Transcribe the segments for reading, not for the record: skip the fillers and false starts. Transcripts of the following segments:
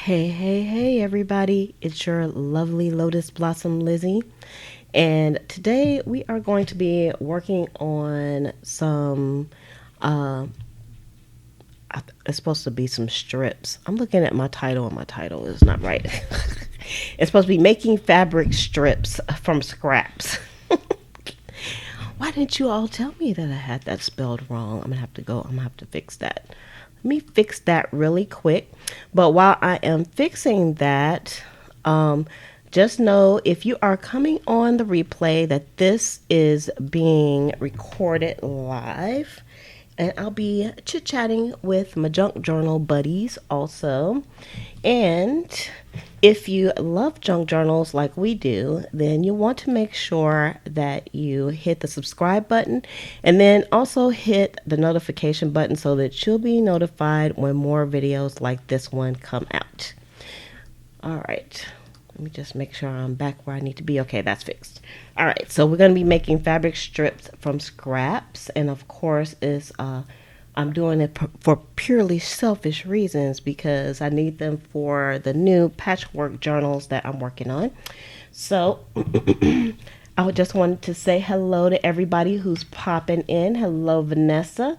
Hey, everybody. It's your lovely Lotus Blossom Lizzie. And today we are going to be working on some, uh, it's supposed to be some strips. I'm looking at my title and my title is not right. It's supposed to be making fabric strips from scraps. Why didn't you all tell me that I had that spelled wrong? I'm gonna have to fix that. Let me fix that really quick. But while I am fixing that, um, just know if you are coming on the replay that this is being recorded live. And I'll be chit chatting with my junk journal buddies also. And if you love junk journals like we do, then you want to make sure that you hit the subscribe button and then also hit the notification button so that you'll be notified when more videos like this one come out. All right. Let me just make sure I'm back where I need to be. Okay, that's fixed. All right, so we're going to be making fabric strips from scraps. And of course, I'm doing it for purely selfish reasons because I need them for the new patchwork journals that I'm working on. So I just wanted to say hello to everybody who's popping in. Hello, Vanessa,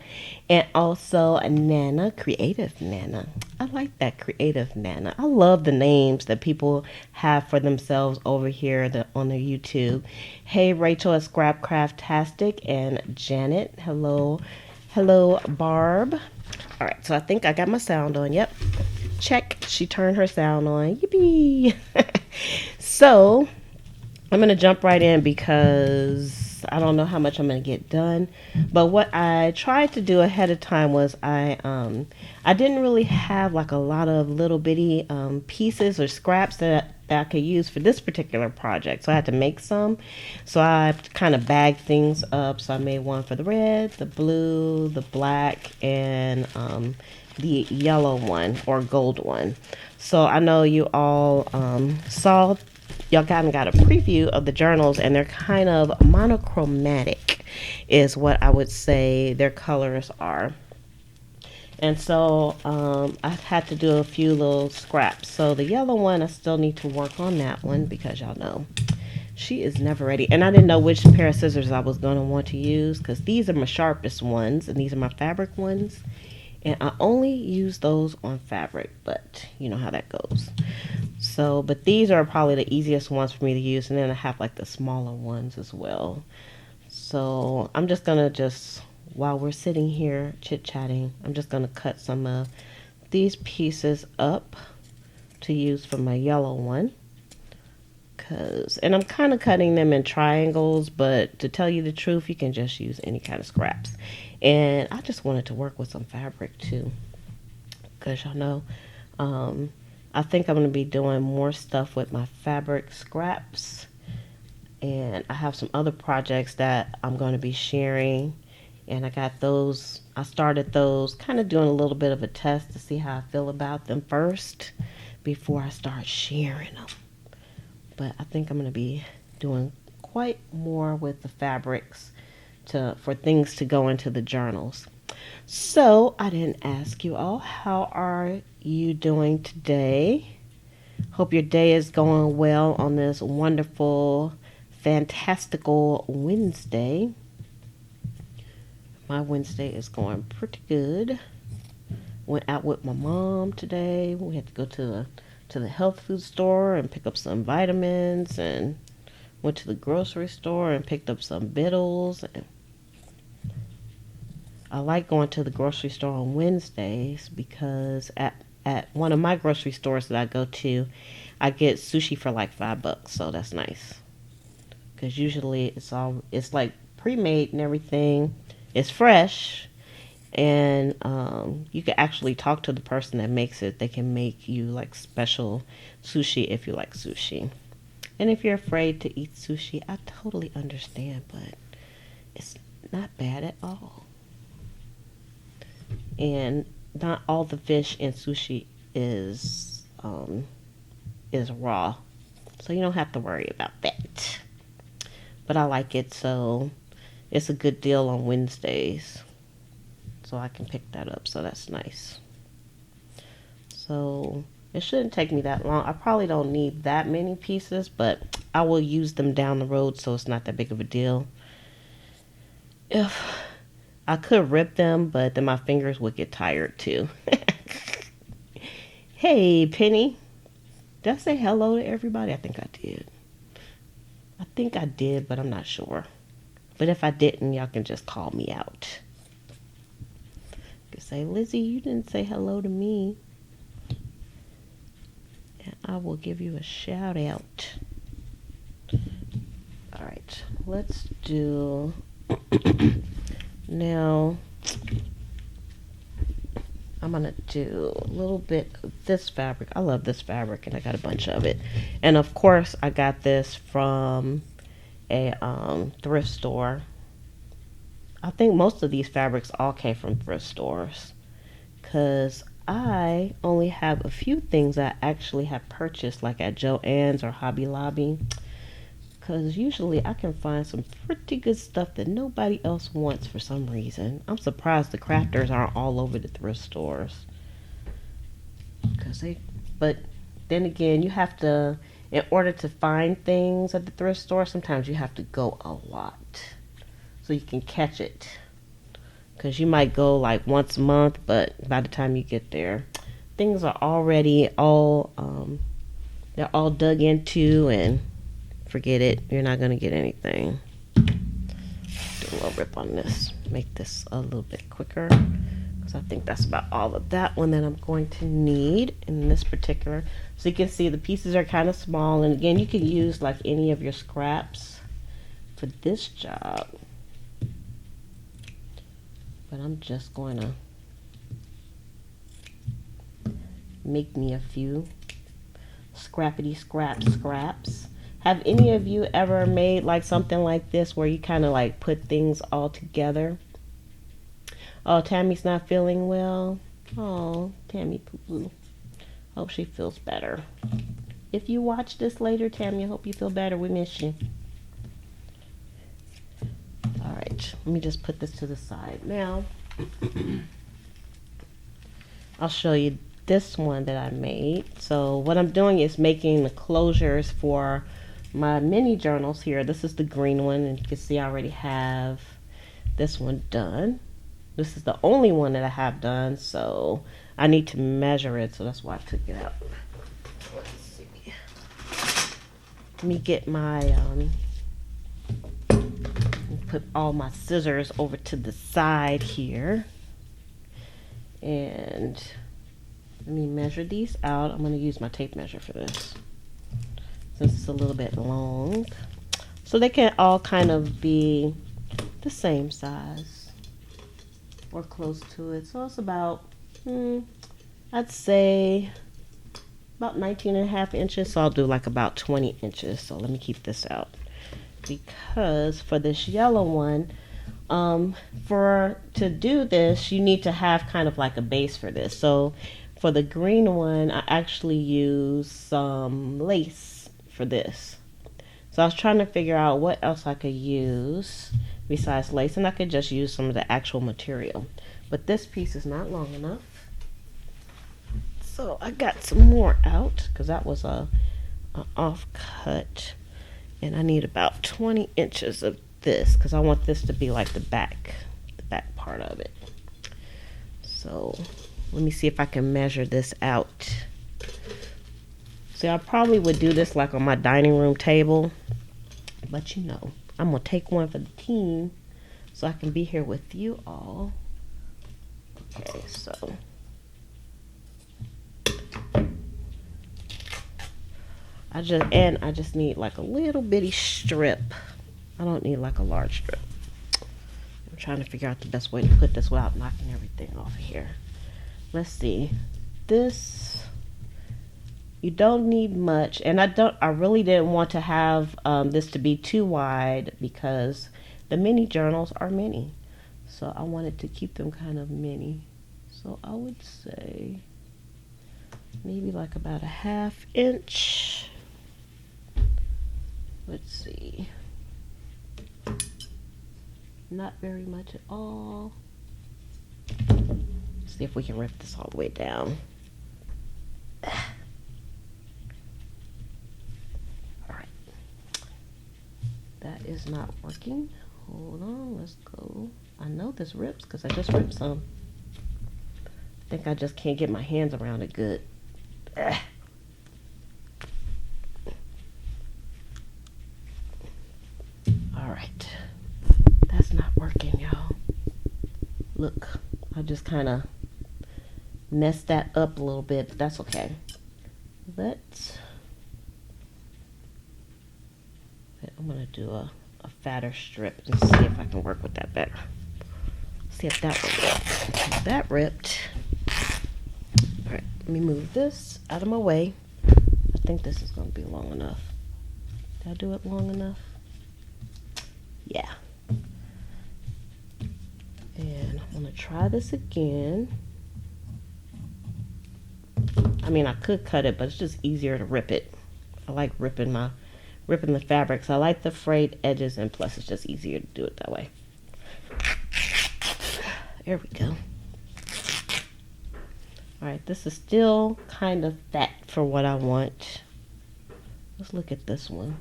and also Nana, Creative Nana. I like that, Creative Nana. I love the names that people have for themselves over here on their YouTube. Hey, Rachel at Scrapcraftastic and Janet. Hello, Barb. All right, so I think I got my sound on. Yep, check. She turned her sound on. Yippee! So I'm going to jump right in because I don't know how much I'm going to get done. But what I tried to do ahead of time was I didn't really have like a lot of little bitty pieces or scraps that I could use for this particular project. So I had to make some. So I kind of bagged things up. So I made one for the red, the blue, the black, and the yellow one or gold one. So I know you all saw y'all kind of got a preview of the journals, and they're kind of monochromatic is what I would say their colors are. And so I had to do a few little scraps. So the yellow one, I still need to work on that one because y'all know she is never ready. And I didn't know which pair of scissors I was going to want to use because these are my sharpest ones and these are my fabric ones. And I only use those on fabric, but you know how that goes. So, but these are probably the easiest ones for me to use. And then I have like the smaller ones as well. So I'm just going to while we're sitting here chit-chatting, I'm just going to cut some of these pieces up to use for my yellow one. And I'm kind of cutting them in triangles, but to tell you the truth, you can just use any kind of scraps. And I just wanted to work with some fabric too, because y'all know, I think I'm going to be doing more stuff with my fabric scraps. And I have some other projects that I'm going to be sharing. And I got those, I started those kind of doing a little bit of a test to see how I feel about them first before I start sharing them. But I think I'm going to be doing quite more with the fabrics for things to go into the journals. So I didn't ask you all, how are you doing today? Hope your day is going well on this wonderful, fantastical Wednesday. My Wednesday is going pretty good. Went out with my mom today. We had to go to the health food store and pick up some vitamins, and went to the grocery store and picked up some Biddles. And I like going to the grocery store on Wednesdays because at one of my grocery stores that I go to, I get sushi for like $5, so that's nice. Because usually it's like pre-made and everything. It's fresh. And you can actually talk to the person that makes it. They can make you like special sushi if you like sushi. And if you're afraid to eat sushi, I totally understand, but it's not bad at all. And not all the fish in sushi is raw, so you don't have to worry about that. But I like it, so it's a good deal on Wednesdays. So I can pick that up, so that's nice. So It shouldn't take me that long. I probably don't need that many pieces, but I will use them down the road, so it's not that big of a deal. If I could rip them, but then my fingers would get tired too. Hey, Penny. Did I say hello to everybody? I think I did. I think I did, but I'm not sure. But if I didn't, y'all can just call me out. You can say, Lizzie, you didn't say hello to me. And I will give you a shout out. All right, let's do... Now, I'm going to do a little bit of this fabric. I love this fabric, and I got a bunch of it. And, of course, I got this from a thrift store. I think most of these fabrics all came from thrift stores, because I only have a few things I actually have purchased, like at Joann's or Hobby Lobby. Because usually I can find some pretty good stuff that nobody else wants for some reason. I'm surprised the crafters aren't all over the thrift stores. But then again, you have to, in order to find things at the thrift store, sometimes you have to go a lot so you can catch it. Because you might go like once a month, but by the time you get there, things are already they're all dug into, and forget it, you're not going to get anything. Do a little rip on this, make this a little bit quicker, because I think that's about all of that one that I'm going to need in this particular. So you can see the pieces are kind of small, and again, you can use like any of your scraps for this job. But I'm just going to make me a few scrappity scraps. Have any of you ever made like something like this where you kind of like put things all together? Oh, Tammy's not feeling well. Oh, Tammy poo-poo. Hope she feels better. If you watch this later, Tammy, I hope you feel better. We miss you. All right, let me just put this to the side. Now, I'll show you this one that I made. So what I'm doing is making the closures for my mini journals here. This is the green one, and you can see I already have this one done. This is the only one that I have done, so I need to measure it, so that's why I took it out. Let's see. Let me get my put all my scissors over to the side here, and let me measure these out. I'm going to use my tape measure for this, since it's a little bit long, so they can all kind of be the same size or close to it. So it's about I'd say about 19.5 inches. So I'll do like about 20 inches. So let me keep this out, because for this yellow one, to do this, you need to have kind of like a base for this. So for the green one, I actually use some lace for this. So I was trying to figure out what else I could use besides lace, and I could just use some of the actual material. But this piece is not long enough. So I got some more out, because that was a off cut. And I need about 20 inches of this, because I want this to be like the back part of it. So let me see if I can measure this out. See, I probably would do this like on my dining room table, but you know, I'm gonna take one for the team so I can be here with you all. Okay, so I just need like a little bitty strip. I don't need like a large strip. I'm trying to figure out the best way to put this without knocking everything off here. Let's see. This, you don't need much, and I really didn't want to have this to be too wide, because the mini journals are mini. So I wanted to keep them kind of mini. So I would say maybe like about a 1/2 inch. Let's see. Not very much at all. Let's see if we can rip this all the way down. is not working. Hold on, let's go. I know this rips because I just ripped some. I think I just can't get my hands around it good. Ugh. All right, that's not working, y'all. Look, I just kind of messed that up a little bit, but that's okay. I'm gonna do a fatter strip and see if I can work with that better. See if that will work. That ripped. All right, let me move this out of my way. I think this is gonna be long enough. Did I do it long enough? Yeah. And I'm gonna try this again. I mean, I could cut it, but it's just easier to rip it. I like ripping the fabrics. I like the frayed edges, and plus it's just easier to do it that way. There we go. All right, this is still kind of fat for what I want. Let's look at this one.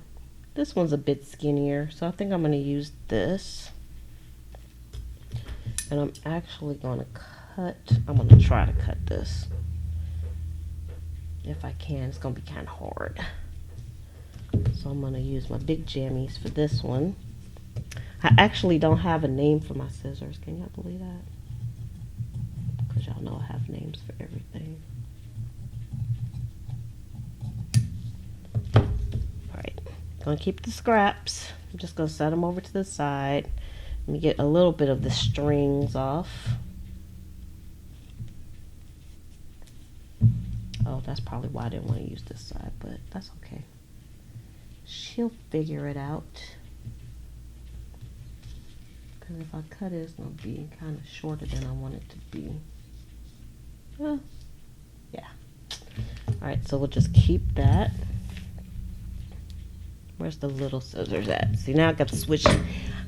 This one's a bit skinnier, so I think I'm going to use this. And I'm actually going to try to cut this. If I can, it's going to be kind of hard. So I'm going to use my big jammies for this one. I actually don't have a name for my scissors. Can y'all believe that? Because y'all know I have names for everything. Alright, going to keep the scraps. I'm just going to set them over to the side. Let me get a little bit of the strings off. Oh, that's probably why I didn't want to use this side, but that's okay. She'll figure it out. Because if I cut it, it's going to be kind of shorter than I want it to be. Yeah. Alright, so we'll just keep that. Where's the little scissors at? See, now I got to switch.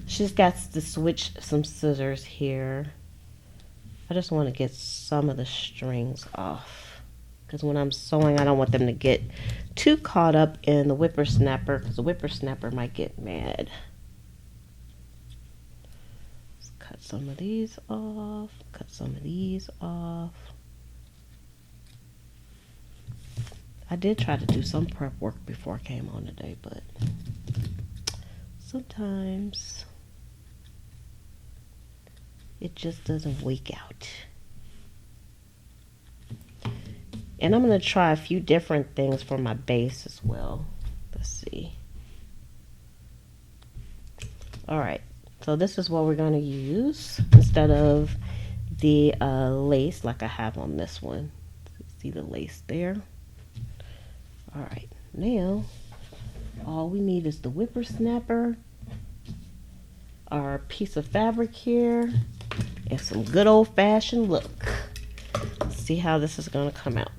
She's got to switch some scissors here. I just want to get some of the strings off. Because when I'm sewing, I don't want them to get too caught up in the whippersnapper, because the whippersnapper might get mad. Let's cut some of these off, cut some of these off. I did try to do some prep work before I came on today, but sometimes it just doesn't work out. And I'm going to try a few different things for my base as well. Let's see. Alright, so this is what we're going to use instead of the lace like I have on this one. See the lace there? Alright, now all we need is the whippersnapper, our piece of fabric here, and some good old-fashioned look. Let's see how this is going to come out.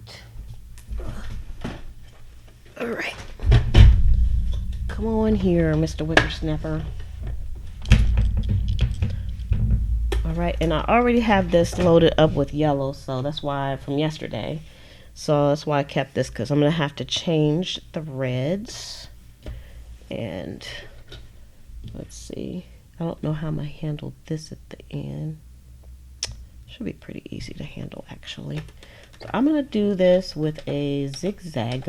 Alright. Come on here, Mr. Whippersnapper. Alright, and I already have this loaded up with yellow, so that's why, from yesterday. So that's why I kept this, because I'm going to have to change the reds. And let's see. I don't know how I'm going to handle this at the end. Should be pretty easy to handle, actually. So I'm going to do this with a zigzag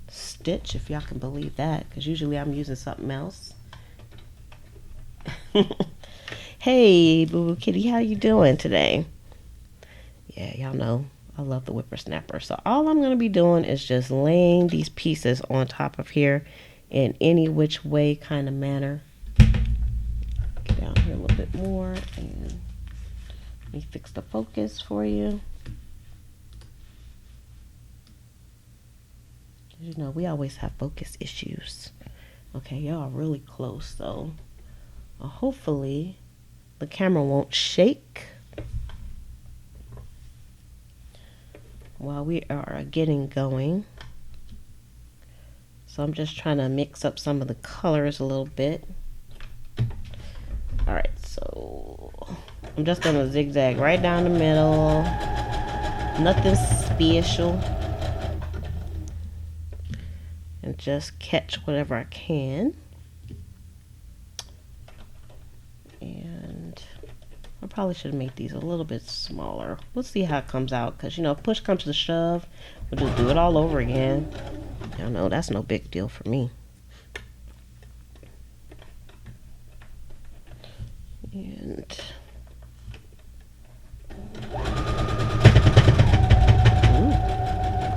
stitch, if y'all can believe that, because usually I'm using something else. Hey, Boo Boo Kitty, how you doing today? Yeah, y'all know I love the whippersnapper. So all I'm going to be doing is just laying these pieces on top of here in any which way kind of manner. Get down here a little bit more and let me fix the focus for you. You know, we always have focus issues. Okay, y'all are really close, so hopefully the camera won't shake while we are getting going. So I'm just trying to mix up some of the colors a little bit. Alright, so I'm just going to zigzag right down the middle. Nothing special. And just catch whatever I can. probably should have made these a little bit smaller. We'll see how it comes out, because, you know, if push comes to shove, we'll just do it all over again. Y'all know that's no big deal for me. And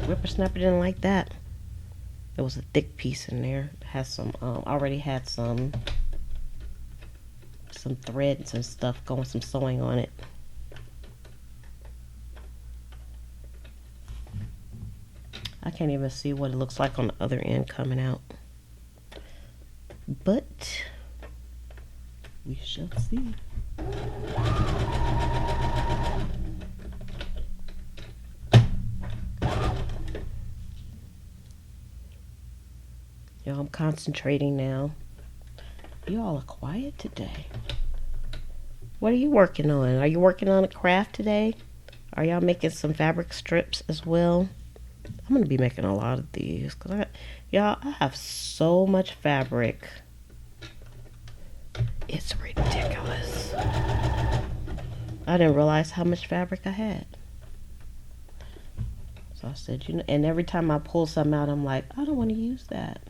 whippersnapper didn't like that. There was a thick piece in there. It has some already had some threads and stuff going, some sewing on it. I can't even see what it looks like on the other end coming out, but we shall see. Yo, I'm concentrating now. You all are quiet today. What are you working on? Are you working on a craft today? Are y'all making some fabric strips as well? I'm going to be making a lot of these, because y'all, I have so much fabric. It's ridiculous. I didn't realize how much fabric I had. So I said, you know, and every time I pull something out, I'm like, I don't want to use that.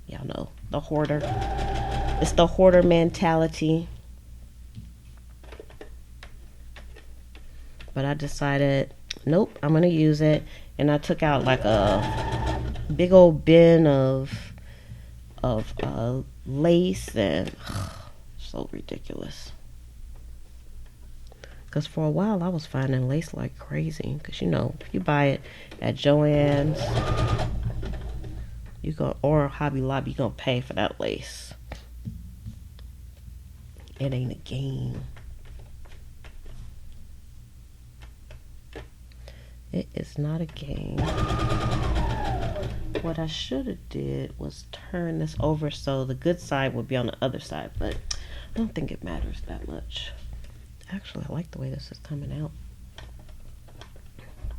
Y'all know, the hoarder. It's the hoarder mentality. But I decided, nope, I'm going to use it. And I took out like a big old bin of lace, and so ridiculous. Because for a while I was finding lace like crazy. Because, you know, if you buy it at Joann's, you go, or Hobby Lobby, you're going to pay for that lace. It ain't a game. It is not a game. What I should have did was turn this over so the good side would be on the other side, but I don't think it matters that much. Actually, I like the way this is coming out.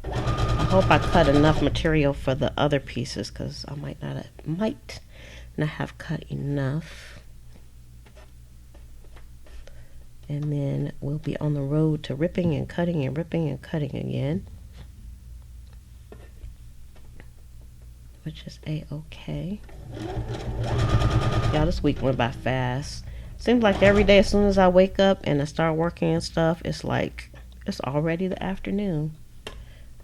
I hope I cut enough material for the other pieces, because I might not have cut enough. And then we'll be on the road to ripping and cutting and ripping and cutting again, which is a-okay. Y'all, this week went by fast. Seems like every day as soon as I wake up and I start working and stuff, it's like it's already the afternoon.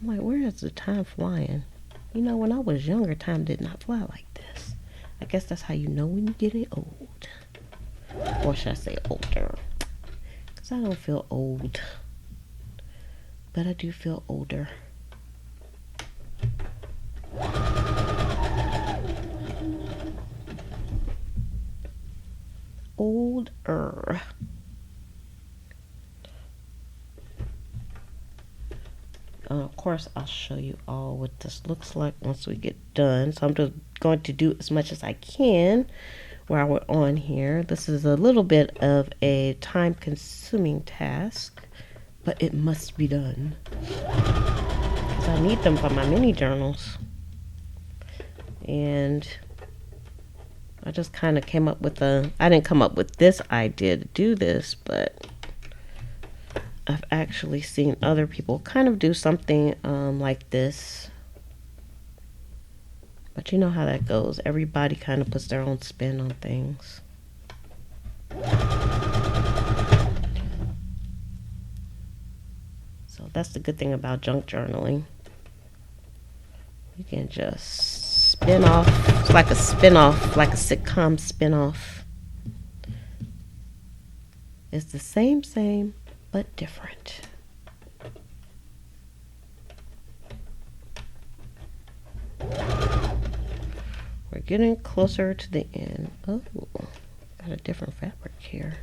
I'm like, where is the time flying? You know, when I was younger, time did not fly like this. I guess that's how you know when you get it old. Or should I say older? Because I don't feel old, but I do feel older. Older. Of course, I'll show you all what this looks like once we get done. So I'm just going to do as much as I can while we're on here. This is a little bit of a time-consuming task, but it must be done, because I need them for my mini journals. And I just kind of came up with I didn't come up with this idea to do this, but I've actually seen other people kind of do something like this. But you know how that goes. Everybody kind of puts their own spin on things. So that's the good thing about junk journaling. You can just spin off. It's like a spin-off, like a sitcom spin-off. It's the same, but different. We're getting closer to the end. Oh, got a different fabric here.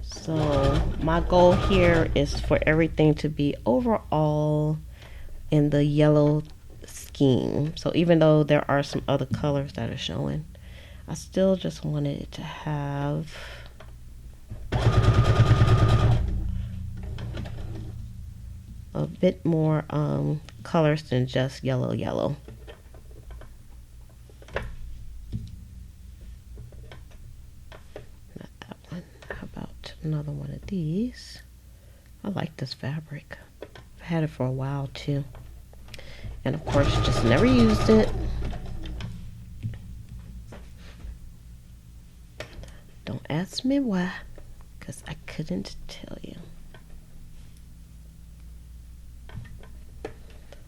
So my goal here is for everything to be overall in the yellow scheme. So even though there are some other colors that are showing, I still just wanted it to have a bit more colors than just yellow. another one of these. I like this fabric. I've had it for a while too. And of course, just never used it. Don't ask me why, because I couldn't tell you.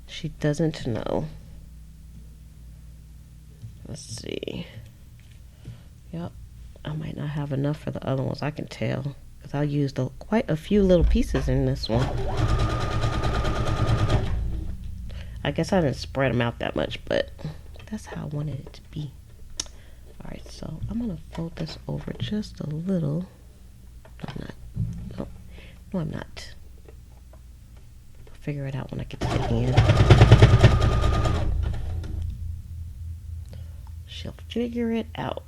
She doesn't know. Let's see. Yep, I might not have enough for the other ones. I can tell, because I used quite a few little pieces in this one. I guess I didn't spread them out that much, but that's how I wanted it to be. Alright, so I'm going to fold this over just a little. No, I'm not. No, I'm not. I'll figure it out when I get to the end. She'll figure it out.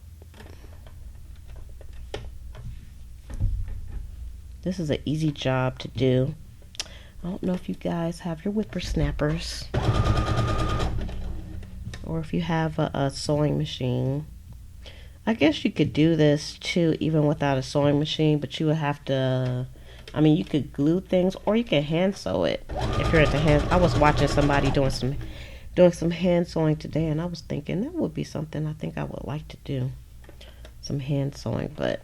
This is an easy job to do. I don't know if you guys have your whippersnappers, or if you have a sewing machine. I guess you could do this too even without a sewing machine, but you would have to, I mean, you could glue things, or you can hand sew it if you're at the hand. I was watching somebody doing some hand sewing today, and I was thinking that would be something I think I would like to do, some hand sewing. But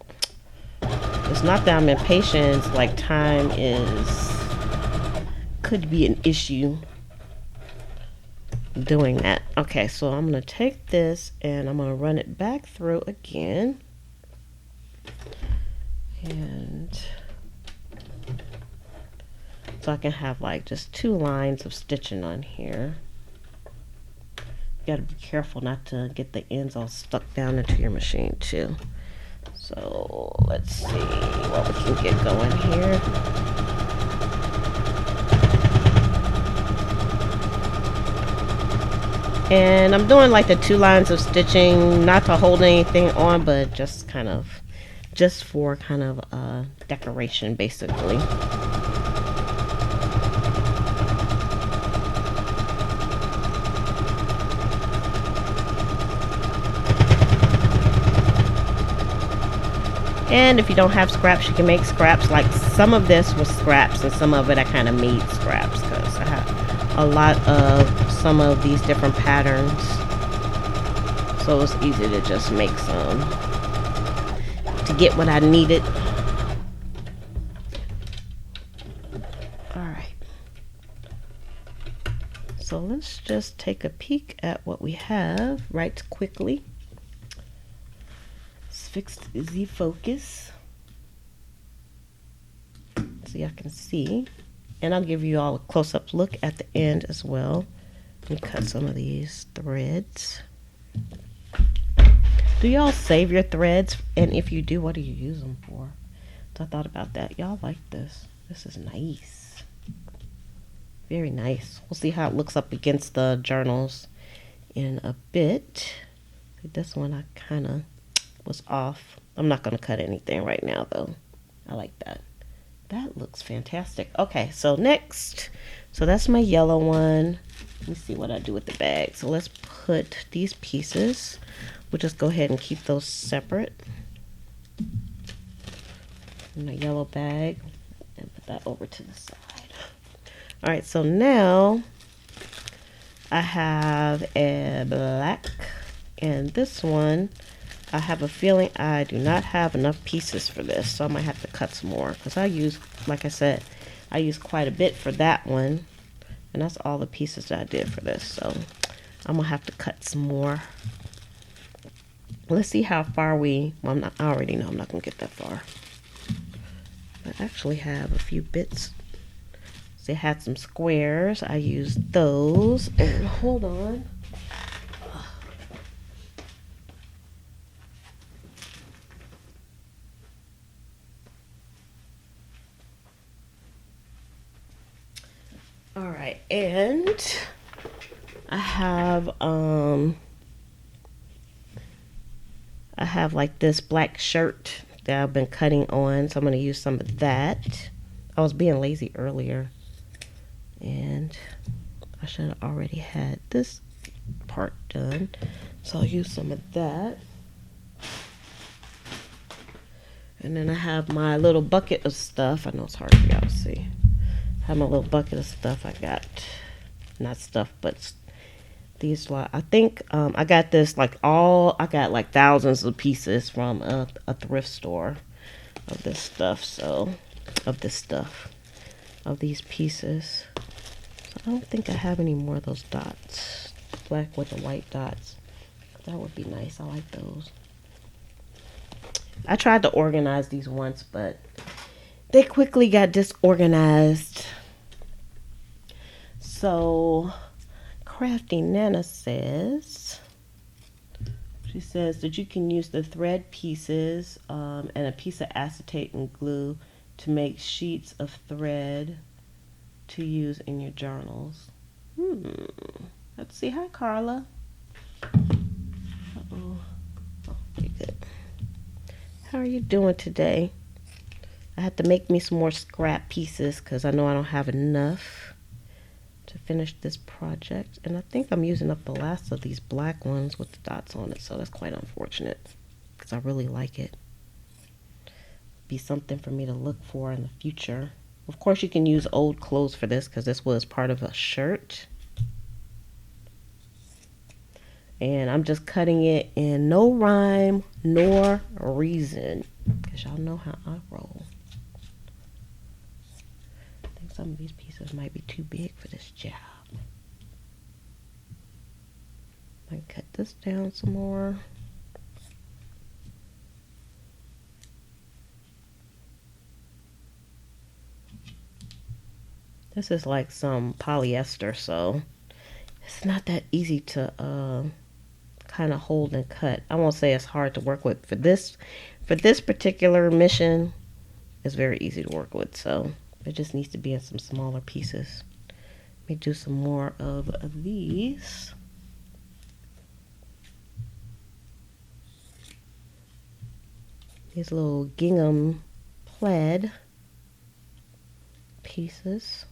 it's not that I'm impatient, it's like time could be an issue doing that. Okay, so I'm going to take this and I'm going to run it back through again. And so I can have like just 2 lines of stitching on here. You got to be careful not to get the ends all stuck down into your machine too. So let's see what we can get going here. And I'm doing like the 2 lines of stitching, not to hold anything on, but just for kind of decoration basically. And if you don't have scraps, you can make scraps. Like some of this was scraps, and some of it I kind of made scraps because I have a lot of some of these different patterns, so it's easy to just make some to get what I needed. Alright, so let's just take a peek at what we have right quickly. Let's fix the focus so y'all can see, and I'll give you all a close-up look at the end as well. Let me cut some of these threads. Do y'all save your threads? And if you do, what do you use them for? So I thought about that. Y'all like this. This is nice. Very nice. We'll see how it looks up against the journals in a bit. This one I kind of was off. I'm not going to cut anything right now though. I like that. That looks fantastic. Okay, so next. So that's my yellow one. Let me see what I do with the bag. So let's put these pieces. We'll just go ahead and keep those separate. In my yellow bag. And put that over to the side. Alright, so now I have a black. And this one, I have a feeling I do not have enough pieces for this. So I might have to cut some more. Because I use, like I said, I use quite a bit for that one. And that's all the pieces that I did for this. So I'm going to have to cut some more. Let's see how far I already know I'm not going to get that far. I actually have a few bits. So I had some squares. I used those. And hold on. All right, and I have like this black shirt that I've been cutting on, so I'm going to use some of that. I was being lazy earlier, and I should have already had this part done, so I'll use some of that. And then I have my little bucket of stuff. I know it's hard for y'all to see. I have my little bucket of stuff I got. Not stuff, but these. I think I got this I got like thousands of pieces from a thrift store of this stuff. So, of these pieces. So I don't think I have any more of those dots. Black with the white dots. That would be nice. I like those. I tried to organize these once, but they quickly got disorganized. So, Crafty Nana says, she says that you can use the thread pieces and a piece of acetate and glue to make sheets of thread to use in your journals. Let's see. Hi, Carla. Uh-oh. Oh, okay, good. How are you doing today? I had to make me some more scrap pieces because I know I don't have enough to finish this project. And I think I'm using up the last of these black ones with the dots on it. So that's quite unfortunate because I really like it. Be something for me to look for in the future. Of course, you can use old clothes for this because this was part of a shirt. And I'm just cutting it in no rhyme nor reason. Because y'all know how I roll. I think some of these pieces might be too big for this job. I might cut this down some more. This is like some polyester, so it's not that easy to kind of hold and cut. I won't say it's hard to work with. For this particular mission, it's very easy to work with. So it just needs to be in some smaller pieces. Let me do some more of these. These little gingham plaid pieces.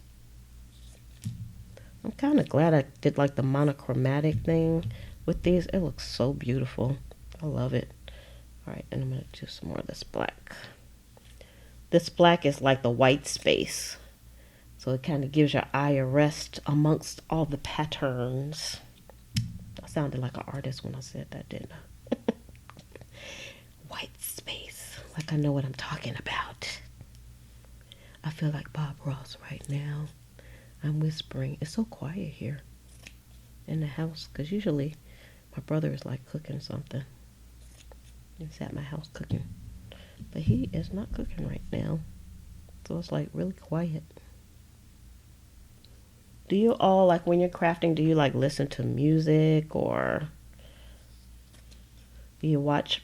I'm kind of glad I did like the monochromatic thing with these. It looks so beautiful. I love it. Alright, and I'm going to do some more of this black. This black is like the white space. So it kind of gives your eye a rest amongst all the patterns. I sounded like an artist when I said that, didn't I? White space. Like I know what I'm talking about. I feel like Bob Ross right now. I'm whispering. It's so quiet here in the house because usually my brother is like cooking something. He's at my house cooking. But he is not cooking right now. So it's like really quiet. Do you all, like when you're crafting, do you like listen to music or do you watch?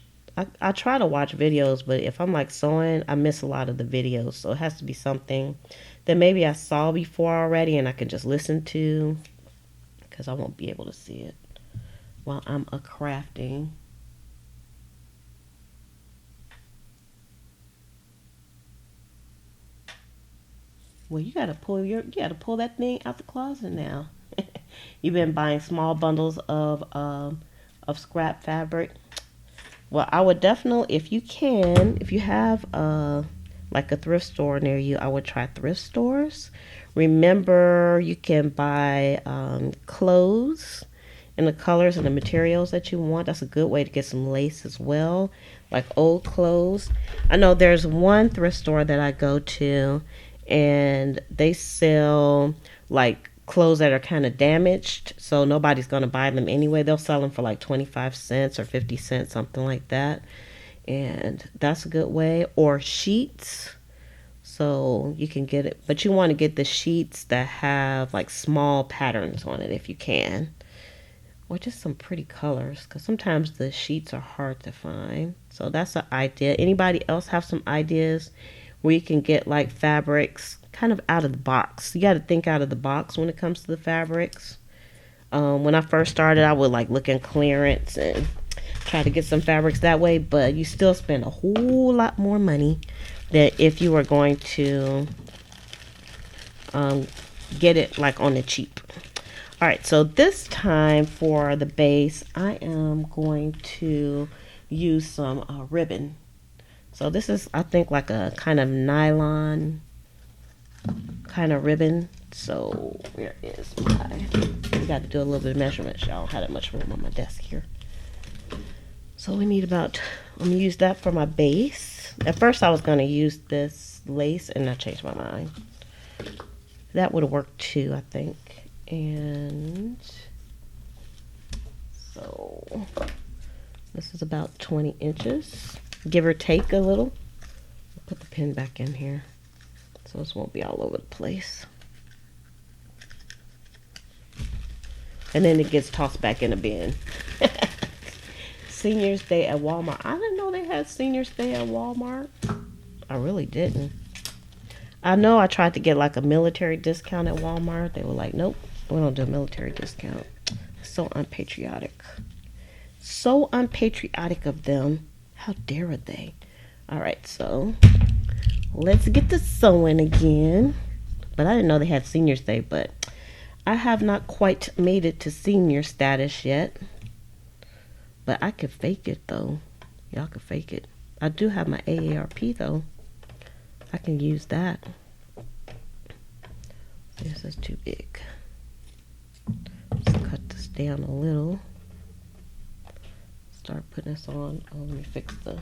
I try to watch videos, but if I'm like sewing, I miss a lot of the videos. So it has to be something that maybe I saw before already and I can just listen to because I won't be able to see it while I'm crafting. Well, you gotta pull that thing out the closet now. You've been buying small bundles of scrap fabric. Well, I would definitely, if you have like a thrift store near you, I would try thrift stores. Remember, you can buy clothes in the colors and the materials that you want. That's a good way to get some lace as well, like old clothes. I know there's one thrift store that I go to, and they sell like clothes that are kind of damaged, so nobody's going to buy them anyway. They'll sell them for like 25 cents or 50 cents, something like that. And that's a good way. Or sheets. So you can get it, but you want to get the sheets that have like small patterns on it if you can. Or just some pretty colors, because sometimes the sheets are hard to find. So that's an idea. Anybody else have some ideas where you can get like fabrics kind of out of the box? You got to think out of the box when it comes to the fabrics. When I first started, I would like look in clearance and try to get some fabrics that way, but you still spend a whole lot more money than if you were going to get it like on the cheap. All right, so this time for the base, I am going to use some ribbon. So this is, I think, like a kind of nylon kind of ribbon. So where is my, we got to do a little bit of measurements. Y'all don't have that much room on my desk here. So we need about, I'm gonna use that for my base. At first I was gonna use this lace and I changed my mind. That would have worked too, I think. And so this is about 20 inches, give or take a little. I'll put the pin back in here so this won't be all over the place. And then it gets tossed back in the bin. Seniors Day at Walmart. I didn't know they had Seniors Day at Walmart. I really didn't. I know I tried to get like a military discount at Walmart. They were like, nope, we don't do a military discount. So unpatriotic. So unpatriotic of them. How dare they? All right, so let's get to sewing again. But I didn't know they had Seniors Day, but I have not quite made it to senior status yet. But I could fake it though. Y'all could fake it. I do have my AARP though. I can use that. This is too big. Let's cut this down a little. Start putting this on. Oh, let me fix the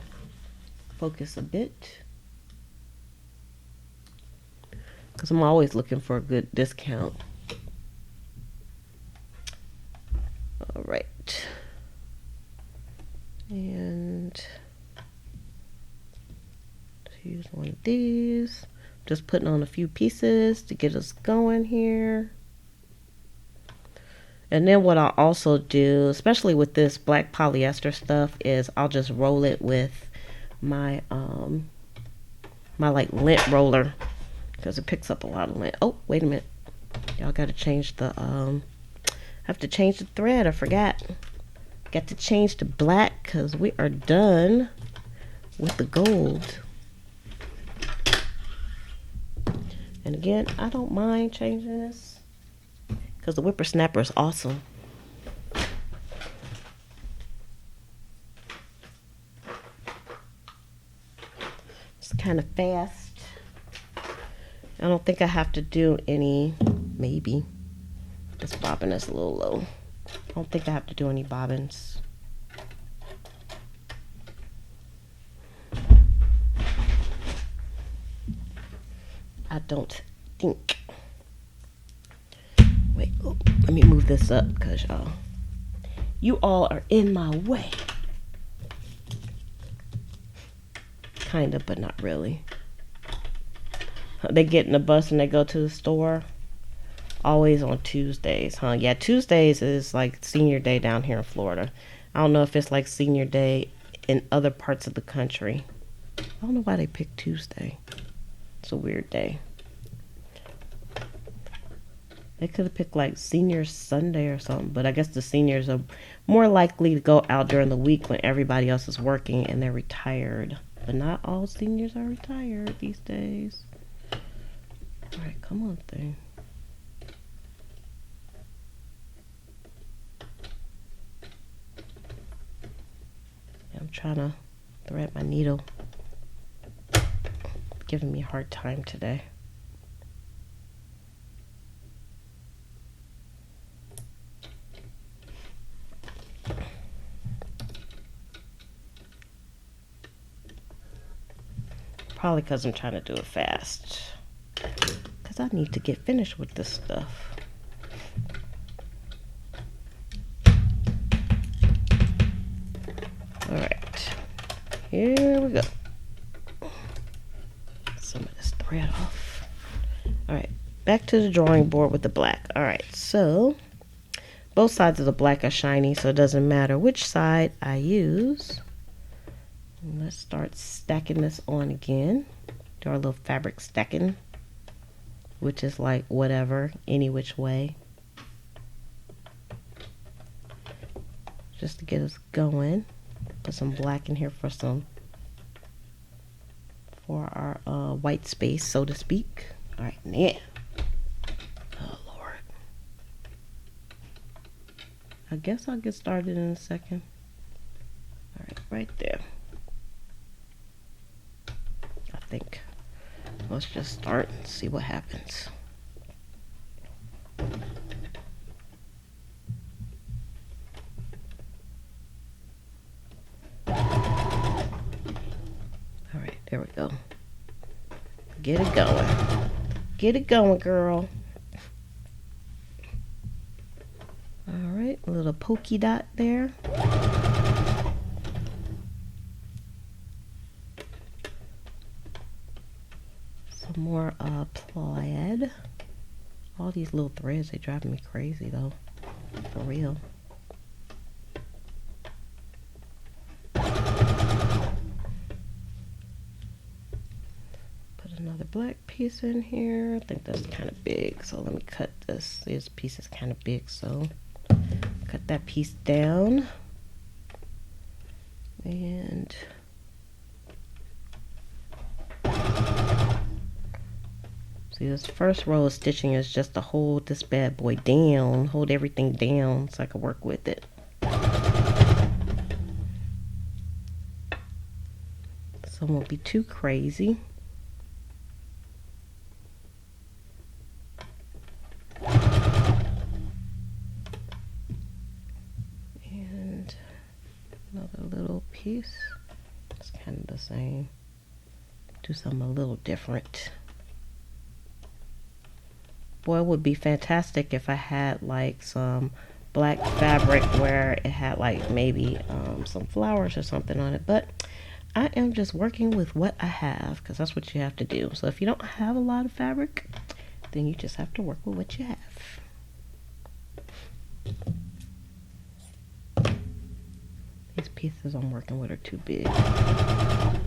focus a bit. Because I'm always looking for a good discount. All right. And use one of these. Just putting on a few pieces to get us going here. And then what I'll also do, especially with this black polyester stuff, is I'll just roll it with my my like lint roller, because it picks up a lot of lint. Oh, wait a minute. Y'all gotta change the I have to change the thread. I forgot. Got to change to black because we are done with the gold. And again, I don't mind changing this because the whippersnapper is awesome. It's kind of fast. I don't think I have to do any, maybe. This bobbin is a little low. I don't think I have to do any bobbins. I don't think. Wait, oh, let me move this up because you all are in my way. Kind of, but not really. They get in the bus and they go to the store. Always on Tuesdays, huh? Yeah, Tuesdays is like senior day down here in Florida. I don't know if it's like senior day in other parts of the country. I don't know why they picked Tuesday. It's a weird day. They could have picked like senior Sunday or something, but I guess the seniors are more likely to go out during the week when everybody else is working and they're retired. But not all seniors are retired these days. All right, come on thing. I'm trying to thread my needle. It's giving me a hard time today. Probably because I'm trying to do it fast. Because I need to get finished with this stuff. Alright. Here we go. Some of this thread off. Alright. Back to the drawing board with the black. Alright. So, both sides of the black are shiny, so it doesn't matter which side I use. Let's start stacking this on again. Do our little fabric stacking, which is like whatever, any which way. Just to get us going. Put some black in here for our white space, so to speak. All right, yeah. Oh Lord. I guess I'll get started in a second. All right, right there. think. Let's just start and see what happens. Alright, there we go. Get it going. Get it going, girl. Alright, a little polka dot there. Some more plaid. All these little threads, they driving me crazy though. For real. Another black piece in here. I think that's kind of big, so let me cut this. This piece is kind of big, so cut that piece down. And see, this first row of stitching is just to hold this bad boy down, hold everything down so I can work with it. So it won't be too crazy. Another little piece. It's kind of the same. Do something a little different. Boy, it would be fantastic if I had like some black fabric where it had like maybe some flowers or something on it, but I am just working with what I have because that's what you have to do. So if you don't have a lot of fabric, then you just have to work with what you have. These pieces I'm working with are too big.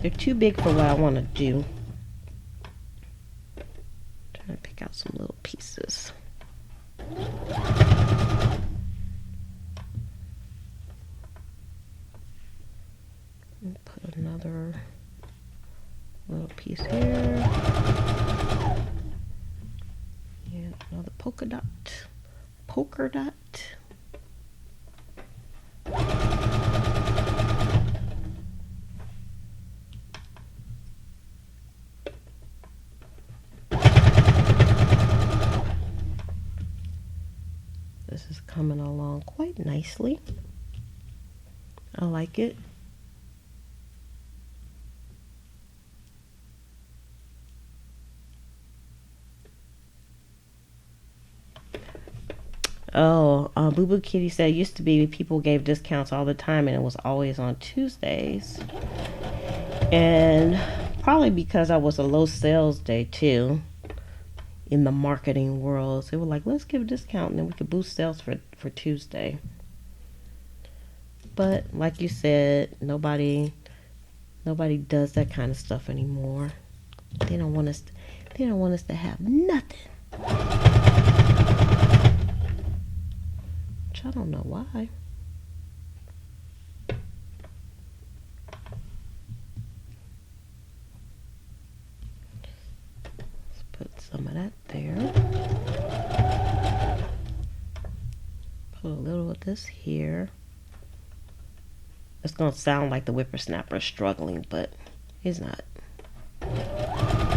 They're too big for what I want to do. I'm trying to pick out some little pieces. And put another little piece here. And another polka dot. Polka dot. This is coming along quite nicely. I like it. Oh, Boo Boo Kitty said it used to be people gave discounts all the time and it was always on Tuesdays. And probably because I was a low sales day too in the marketing world. So they were like, let's give a discount and then we could boost sales for Tuesday. But like you said, nobody does that kind of stuff anymore. They don't want us to have nothing. I don't know why. Let's put some of that there. Put a little of this here. It's gonna sound like the whippersnapper is struggling, but he's not.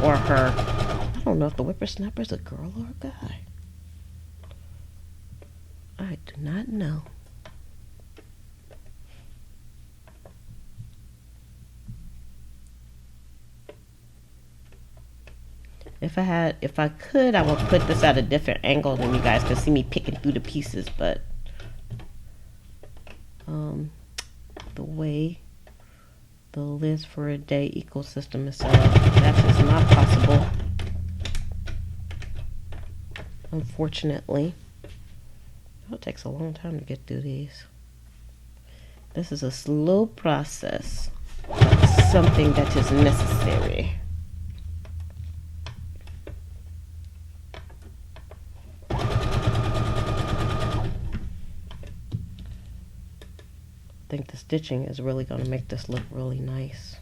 Or her. I don't know if the whippersnapper is a girl or a guy. I do not know. If I could, I would put this at a different angle than you guys could see me picking through the pieces, but the way the Liz for a Day ecosystem is set up, that's just not possible. Unfortunately. It takes a long time to get through these. This is a slow process, but something that is necessary. I think the stitching is really going to make this look really nice.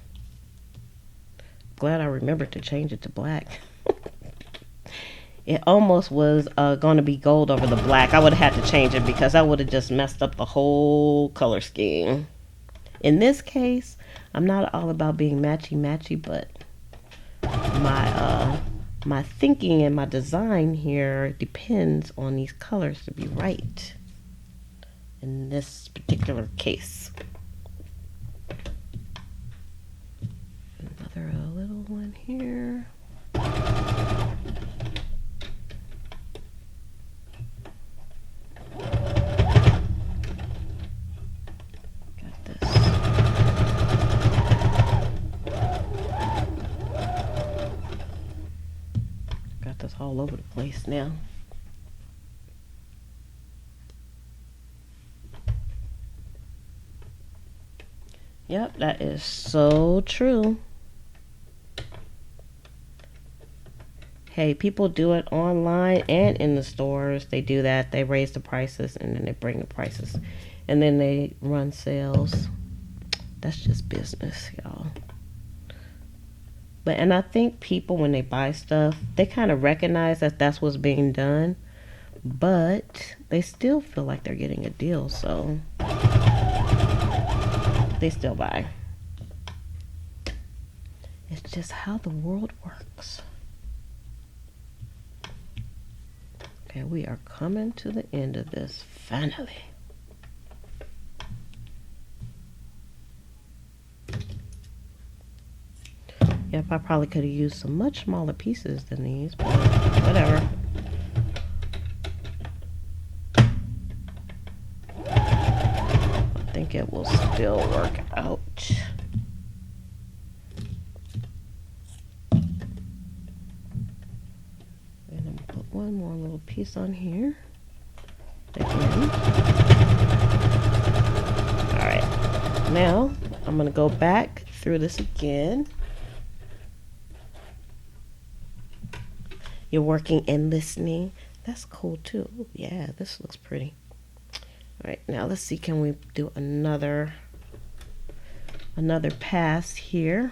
Glad I remembered to change it to black. It almost was going to be gold over the black. I would have had to change it because I would have just messed up the whole color scheme. In this case, I'm not all about being matchy-matchy, but my thinking and my design here depends on these colors to be right in this particular case. Another little one here. All over the place now. Yep, that is so true. Hey, people do it online and in the stores. They do that. They raise the prices and then they bring the prices. And then they run sales. That's just business, y'all. And I think people, when they buy stuff, they kind of recognize that that's what's being done, but they still feel like they're getting a deal, so they still buy. It's just how the world works. Okay, we are coming to the end of this finally. Yep, I probably could have used some much smaller pieces than these, but whatever. I think it will still work out. And I'm gonna put one more little piece on here. Again. Alright, now I'm gonna go back through this again. You're working and listening. That's cool too. Ooh, yeah, this looks pretty. All right, now let's see, can we do another pass here?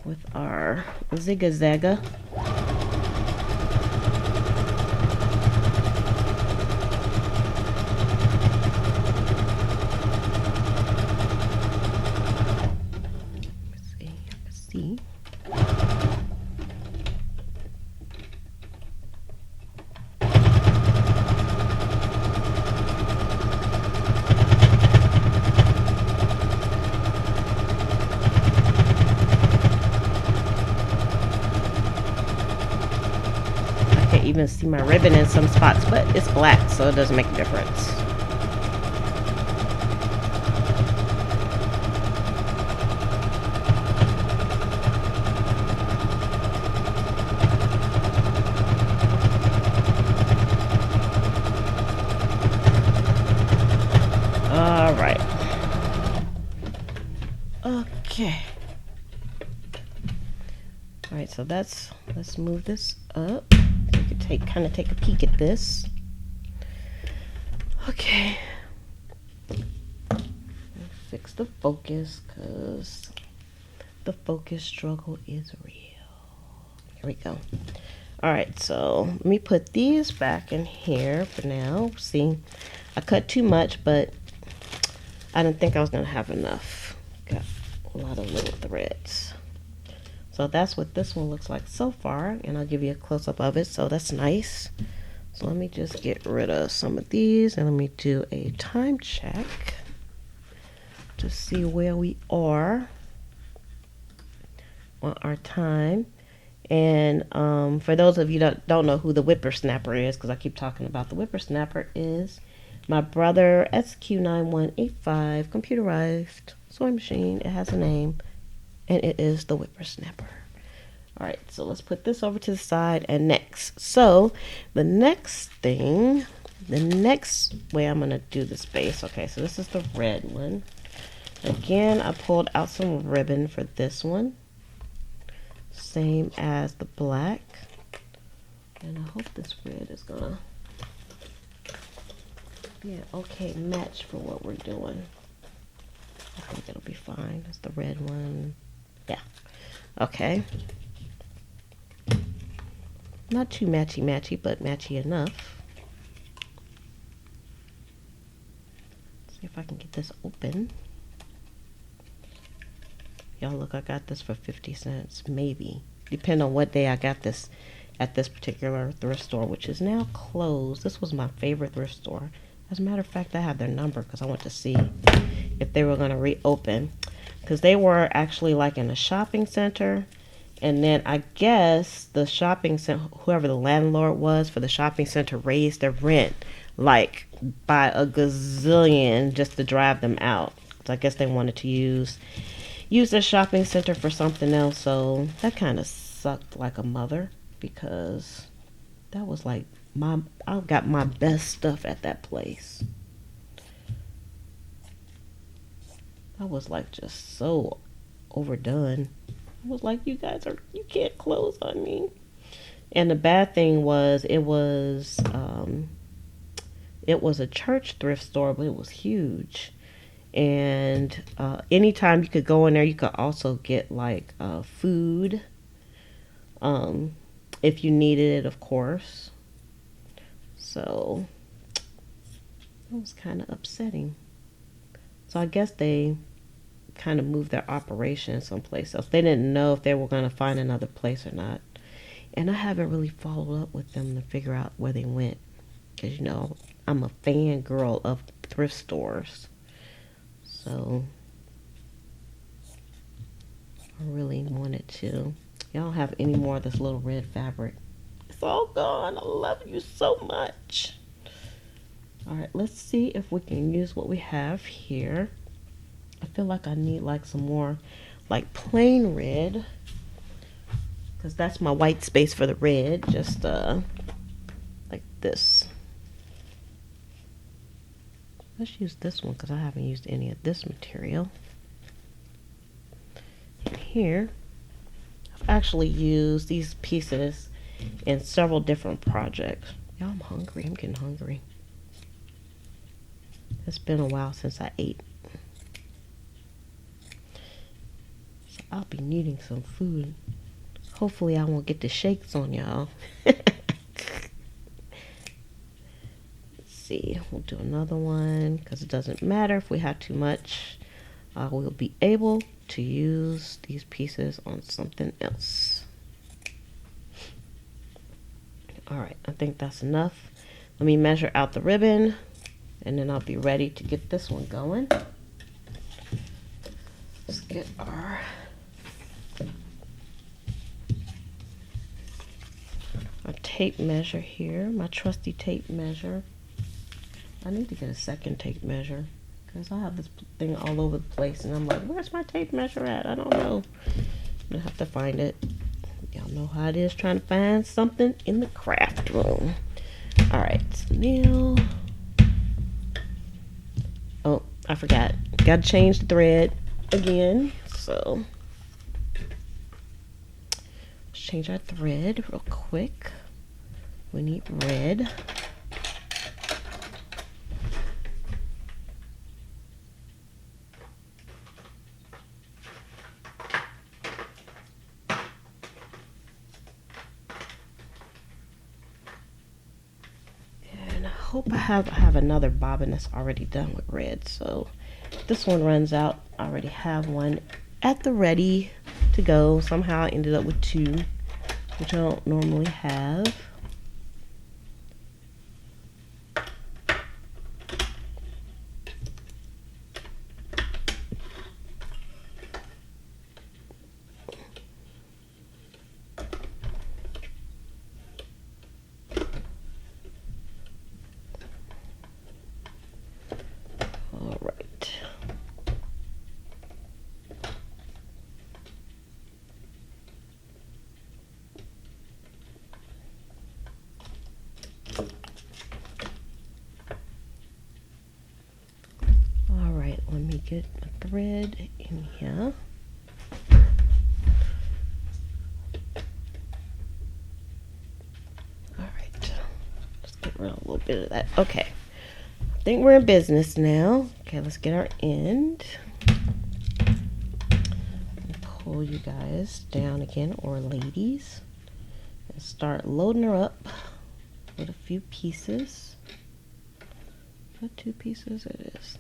With our zigga-zagga. Even see my ribbon in some spots, but it's black, so it doesn't make a difference. All right. Okay. All right, so let's move this up. Kind of take a peek at this. Okay. Fix the focus because the focus struggle is real. Here we go. All right, so let me put these back in here for now. See, I cut too much, but I didn't think I was gonna have enough. Got a lot of little threads. So that's what this one looks like so far, and I'll give you a close-up of it, so that's nice. So let me just get rid of some of these, and let me do a time check to see where we are on our time. And for those of you that don't know who the whippersnapper is, because I keep talking about the whippersnapper, is my brother SQ9185 computerized sewing machine. It has a name. And it is the whippersnapper. All right, so let's put this over to the side. And next, so the next way I'm gonna do this base. Okay, so this is the red one. Again, I pulled out some ribbon for this one, same as the black. And I hope this red is gonna be an okay match for what we're doing. I think it'll be fine. It's the red one. Yeah. Okay. Not too matchy, but matchy enough. See if I can get this open. Y'all look, I got this for 50 cents, maybe. Depending on what day I got this at this particular thrift store, which is now closed. This was my favorite thrift store. As a matter of fact, I have their number because I want to see if they were going to reopen. Because they were actually like in a shopping center. And then I guess the shopping center, whoever the landlord was for the shopping center, raised their rent like by a gazillion just to drive them out. So I guess they wanted to use the shopping center for something else. So that kind of sucked like a mother, because that was like I got my best stuff at that place. I was like just so overdone. I was like, you can't close on me. And the bad thing was it was a church thrift store, but it was huge. And anytime you could go in there, you could also get like food, if you needed it, of course. So it was kind of upsetting. So I guess they kind of moved their operation someplace else. They didn't know if they were going to find another place or not. And I haven't really followed up with them to figure out where they went. Because, I'm a fangirl of thrift stores. So I really wanted to. Y'all don't have any more of this little red fabric. It's all gone. I love you so much. All right, let's see if we can use what we have here. I feel like I need like some more like plain red, because that's my white space for the red. Just like this. Let's use this one because I haven't used any of this material. And here, I've actually used these pieces in several different projects. Y'all, I'm hungry. I'm getting hungry. It's been a while since I ate. So I'll be needing some food. Hopefully I won't get the shakes on y'all. See, we'll do another one because it doesn't matter if we have too much. We'll be able to use these pieces on something else. All right, I think that's enough. Let me measure out the ribbon, and then I'll be ready to get this one going. Let's get our tape measure here, my trusty tape measure. I need to get a second tape measure because I have this thing all over the place and I'm like, where's my tape measure at? I don't know. I'm gonna have to find it. Y'all know how it is trying to find something in the craft room. All right, so now, oh, I forgot. Got to change the thread again. So let's change our thread real quick. We need red. Hope I have another bobbin that's already done with red. So this one runs out. I already have one at the ready to go. Somehow I ended up with two, which I don't normally have. Let me get a thread in here. All right, let's get rid of a little bit of that. Okay, I think we're in business now. Okay, let's get our end. Pull you guys down again, or ladies, and start loading her up with a few pieces. Is that 2 pieces? It is.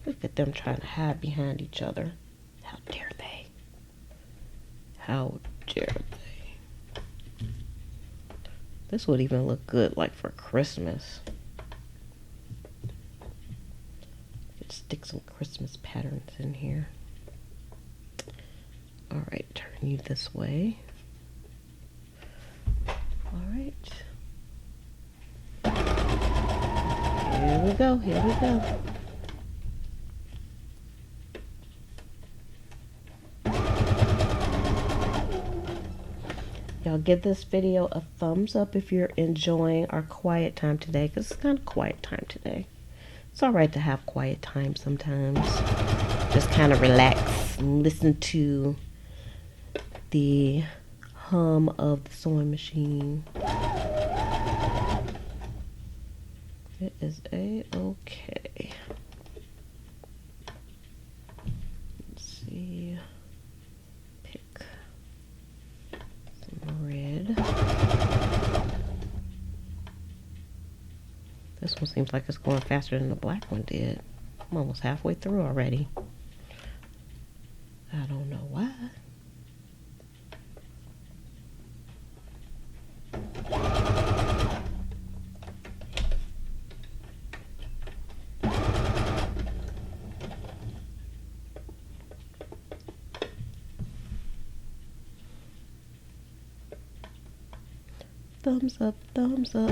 Look at them trying to hide behind each other. How dare they? How dare they? This would even look good like for Christmas. Could stick some Christmas patterns in here. Alright, turn you this way. Alright. Here we go, here we go. Y'all give this video a thumbs up if you're enjoying our quiet time today, because it's kind of quiet time today. It's alright to have quiet time sometimes. Just kind of relax and listen to the hum of the sewing machine. It is a-okay. Let's see. Pick some red. This one seems like it's going faster than the black one did. I'm almost halfway through already. I don't know why. Thumbs up, thumbs up.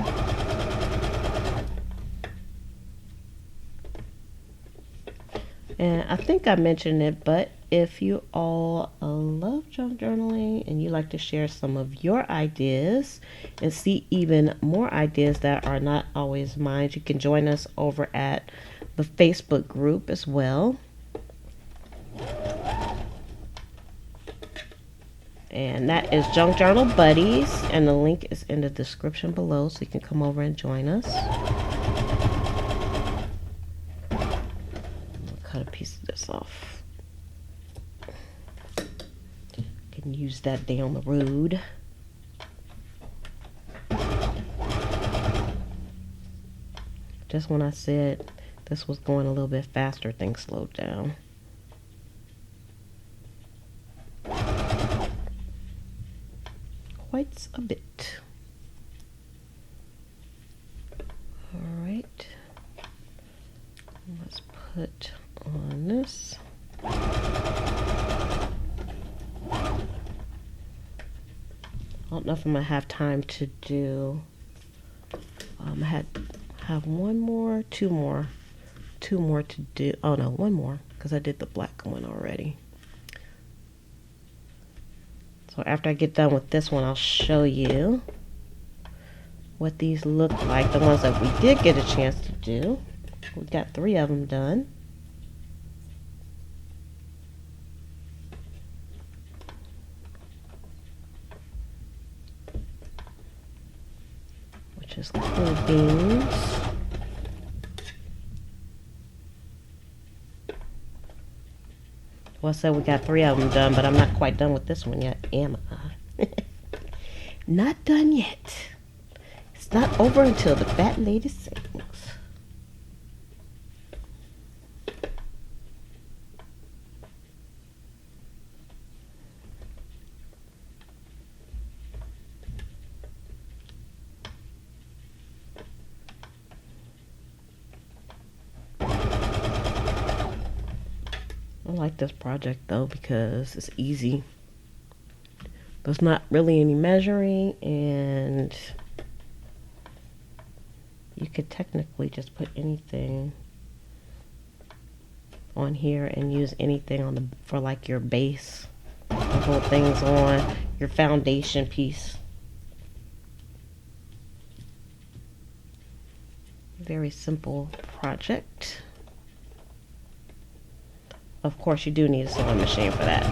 And I think I mentioned it, but if you all love junk journaling and you like to share some of your ideas and see even more ideas that are not always mine, you can join us over at the Facebook group as well. And that is Junk Journal Buddies, and the link is in the description below, so you can come over and join us. I'll cut a piece of this off. Can use that down the road. Just when I said this was going a little bit faster, things slowed down. Quite a bit. All right. Let's put on this. I don't know if I'm gonna have time to do. I have one more, two more to do. Oh no, one more, because I did the black one already. So after I get done with this one, I'll show you what these look like, the ones that we did get a chance to do. We got 3 of them done. Which is cool beans. Well, I said we got 3 of them done, but I'm not quite done with this one yet, am I? Not done yet. It's not over until the fat lady sings. I like this project though because it's easy. There's not really any measuring, and you could technically just put anything on here and use anything on for like your base. The whole thing's on your foundation piece. Very simple project. Of course, you do need a sewing machine for that.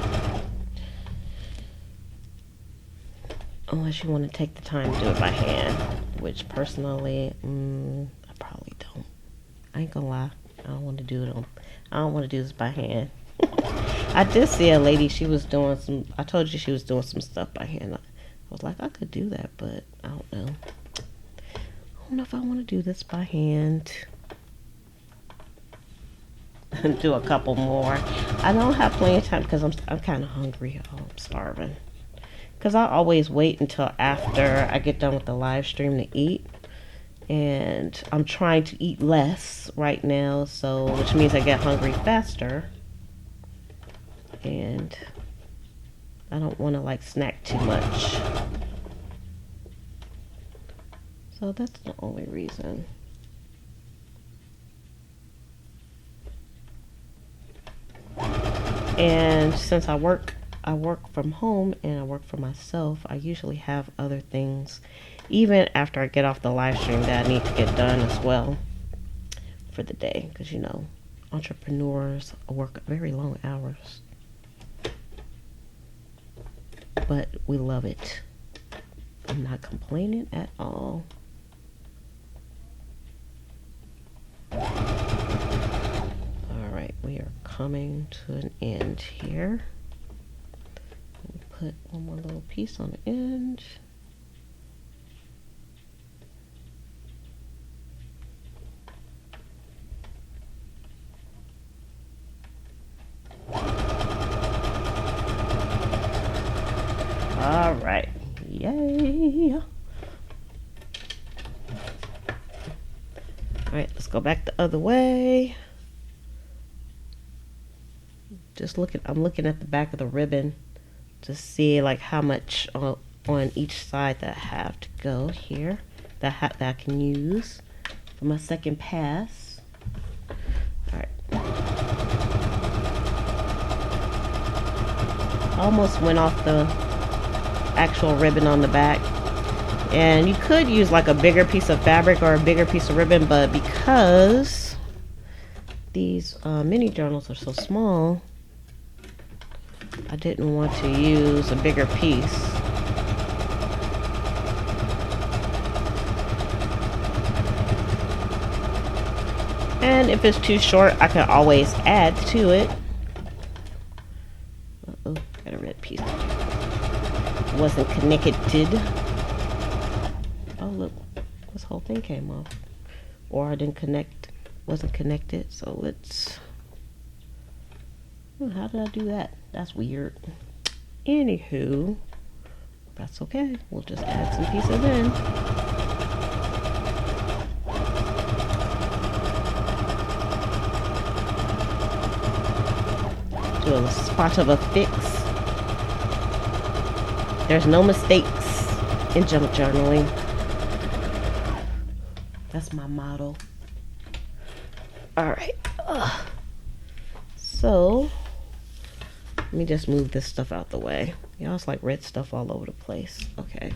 Unless you want to take the time to do it by hand, which personally, I probably don't. I ain't gonna lie. I don't want to do it I don't want to do this by hand. I did see a lady, she was doing I told you she was doing some stuff by hand. I was like, I could do that, but I don't know. I don't know if I want to do this by hand. Do a couple more. I don't have plenty of time because I'm kind of hungry. Oh, I'm starving. because I always wait until after I get done with the live stream to eat. And I'm trying to eat less right now, so which means I get hungry faster. And I don't want to like snack too much. So that's the only reason. And since I work from home and I work for myself, I usually have other things even after I get off the live stream that I need to get done as well for the day, because you know, entrepreneurs work very long hours, but we love it. I'm not complaining at all. Alright, we are coming to an end here. Put one more little piece on the end. All right, yay. All right, let's go back the other way. I'm looking at the back of the ribbon to see like how much on each side that I have to go here that I can use for my second pass. All right. Almost went off the actual ribbon on the back, and you could use like a bigger piece of fabric or a bigger piece of ribbon, but because these mini journals are so small, I didn't want to use a bigger piece. And if it's too short, I can always add to it. Uh-oh, got a red piece. Wasn't connected. Oh look, this whole thing came off. Or I didn't connect, wasn't connected. So let's, how did I do that? That's weird. Anywho, that's okay. We'll just add some pieces in. Do a spot of a fix. There's no mistakes in junk journaling. That's my motto. All right. So let me just move this stuff out the way. Y'all, it's like red stuff all over the place. Okay.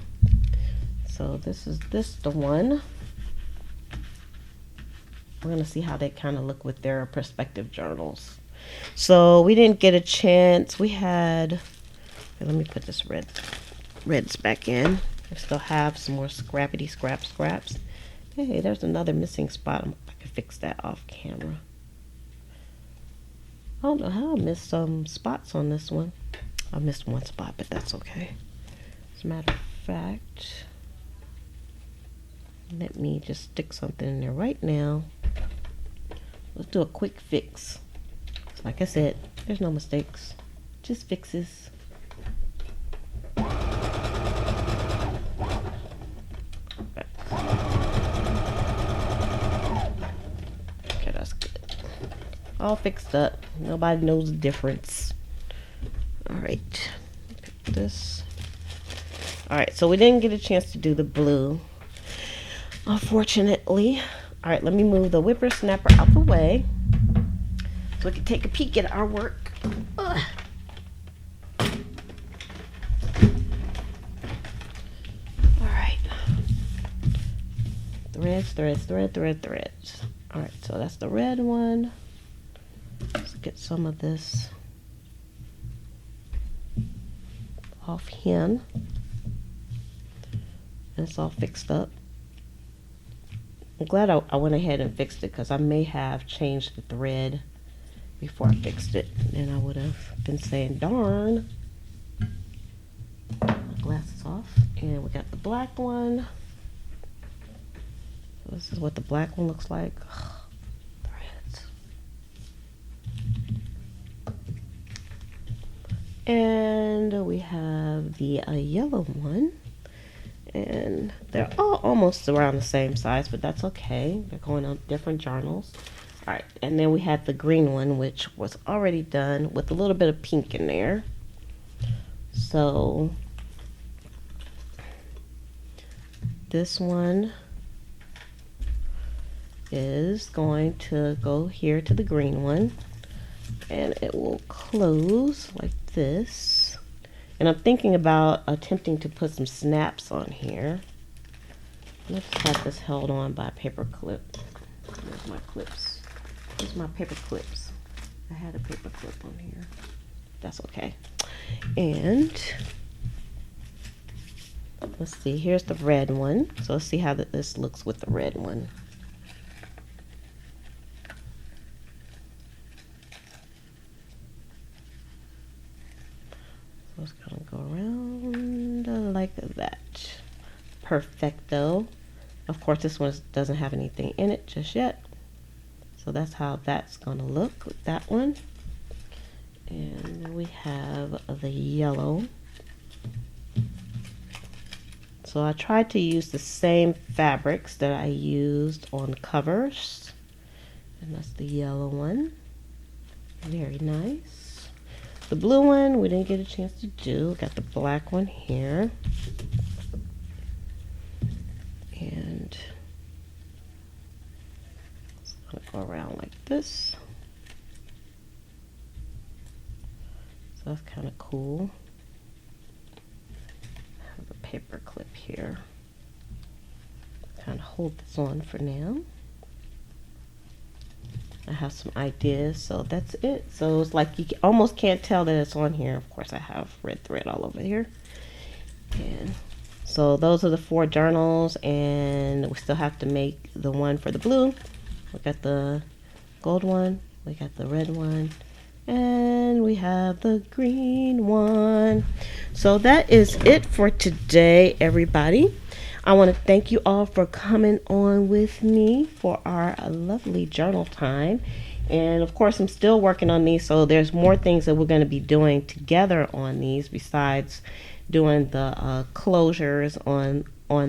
So this is the one. We're gonna see how they kind of look with their perspective journals. So we didn't get a chance. We had. Okay, let me put this reds back in. I still have some more scraps. Hey, there's another missing spot. I can fix that off camera. I don't know how I missed some spots on this one. I missed one spot, but that's okay. As a matter of fact, let me just stick something in there right now. Let's do a quick fix. Like I said, there's no mistakes, just fixes. Okay, that's good. All fixed up. Nobody knows the difference. All right, pick this. All right, so we didn't get a chance to do the blue, unfortunately. All right, let me move the whippersnapper out the way so we can take a peek at our work. Ugh. All right. Threads. All right, so that's the red one. Let's get some of this off here. And it's all fixed up. I'm glad I went ahead and fixed it, because I may have changed the thread before I fixed it, and I would have been saying, darn. My glasses off, and we got the black one. So this is what the black one looks like. Threads. And we have the yellow one. And they're all almost around the same size, but that's okay. They're going on different journals. All right, and then we had the green one, which was already done with a little bit of pink in there. So this one is going to go here to the green one, and it will close like this. And I'm thinking about attempting to put some snaps on here. Let's have this held on by a paper clip. Where's my clips? Where's my paper clips? I had a paper clip on here. That's okay. And let's see, here's the red one. So let's see how this looks with the red one. So it's gonna go around like that. Perfecto. Of course, this one doesn't have anything in it just yet. So that's how that's gonna look with that one. And then we have the yellow. So I tried to use the same fabrics that I used on covers. And that's the yellow one. Very nice. The blue one we didn't get a chance to do. Got the black one here. And it's gonna go around like this. So that's kind of cool. I have a paper clip here. Kind of hold this on for now. I have some ideas, so that's it. So it's like you almost can't tell that it's on here. Of course, I have red thread all over here. And so those are the 4 journals, and we still have to make the one for the blue. We got the gold one, we got the red one, and we have the green one. So that is it for today, everybody. I want to thank you all for coming on with me for our lovely journal time. And of course, I'm still working on these, so there's more things that we're going to be doing together on these besides doing the closures on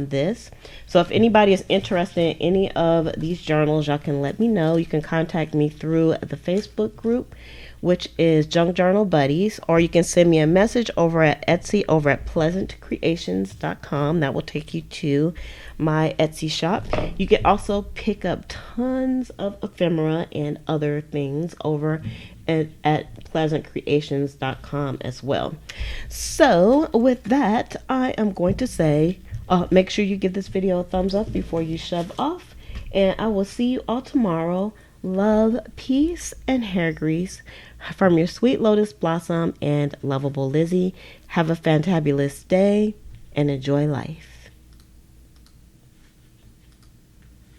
this. So if anybody is interested in any of these journals, y'all can let me know. You can contact me through the Facebook group, which is Junk Journal Buddies, or you can send me a message over at Etsy over at pleasantcreations.com. That will take you to my Etsy shop. You can also pick up tons of ephemera and other things over at pleasantcreations.com as well. So with that, I am going to say, make sure you give this video a thumbs up before you shove off, and I will see you all tomorrow. Love, peace, and hair grease from your sweet lotus blossom and lovable Lizzie. Have a fantabulous day and enjoy life.